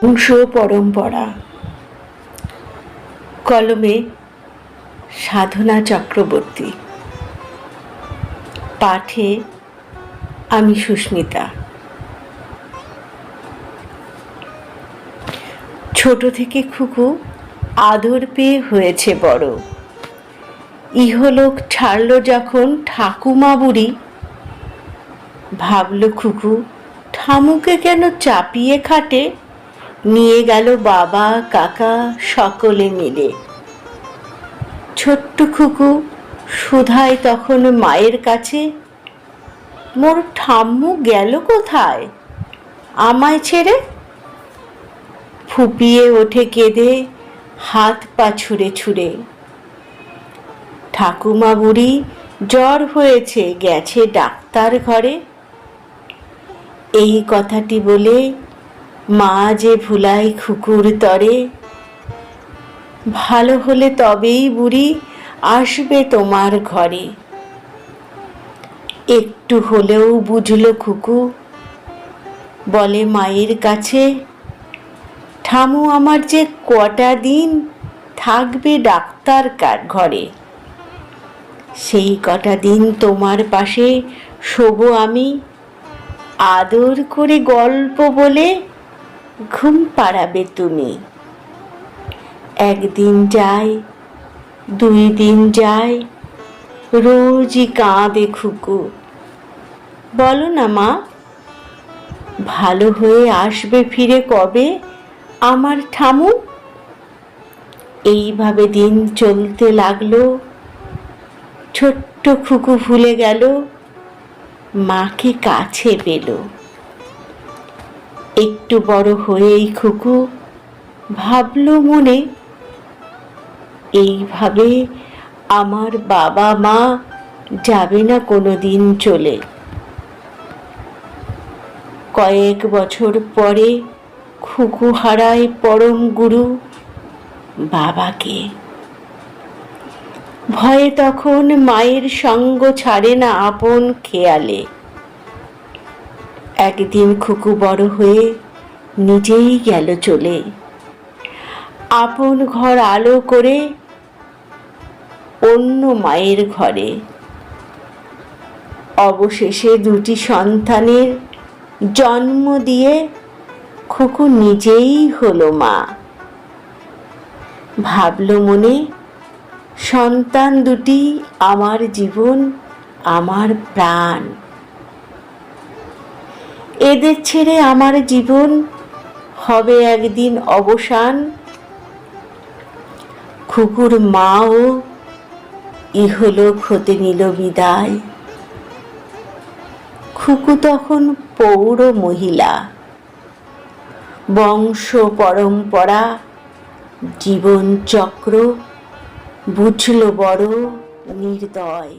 বংশ পরম্পরা। কলমে সাধনা চক্রবর্তী, পাঠে আমি সুস্মিতা। ছোট থেকে খুকু আদর পেয়ে হয়েছে বড়। ইহলোক ছাড়ল যখন ঠাকুমা বুড়ি, ভাবল খুকু ঠামুকে কেন চাপিয়ে খাটে নিয়ে গেল বাবা কাকা সকলে মিলে। ছোট্ট খুকু সুধায় তখন মায়ের কাছে, মোর ঠাম্মু গেল কোথায় আমায় ছেড়ে? ফুপিয়ে ওঠে কেঁদে হাত পা ছুঁড়ে ছুঁড়ে। ঠাকুমা বুড়ি জ্বর হয়েছে গেছে ডাক্তার ঘরে। এই কথাটি বলে মা যে ভুলায় খুকুর তরে, ভালো হলে তবেই বুড়ি আসবে তোমার ঘরে। একটু হলেও বুঝলো খুকু, বলে মায়ের কাছে, ঠামু আমার যে কটা দিন থাকবে ডাক্তার ঘরে, সেই কটা দিন তোমার পাশে শোবো আমি, আদর করে গল্প বলে ঘুম পাড়াবে তুমি। একদিন যায়, 2 দিন যায়, রোজই কাঁদে খুকু। বলো না মা, ভালো হয়ে আসবে ফিরে কবে আমার ঠামু? এইভাবে দিন চলতে লাগলো। ছোট্ট খুকু ভুলে গেল মাকে কাছে পেল। একটু বড় হয়েই খুকু ভাবলো মনে, এইভাবে আমার বাবা মা যাবে না কোনো দিন চলে। কয়েক বছর পরে খুকু হারায় পরম গুরু বাবাকে। ভয়ে তখন মায়ের সঙ্গ ছাড়ে না আপন খেয়ালে। একদিন খুকু বড় হয়ে নিজেই গেল চলে, আপন ঘর আলো করে অন্য মায়ের ঘরে। অবশেষে 2টি সন্তানের জন্ম দিয়ে খুকু নিজেই হলো মা। ভাবলো মনে, সন্তান 2টি আমার জীবন আমার প্রাণ, এদের ছেড়ে আমার জীবন হবে একদিন অবসান। খুকুর মাও ইহলোক হতে নিল বিদায়। খুকু তখন পৌর মহিলা, বংশ পরম্পরা জীবন চক্র বুঝল বড় নির্দয়।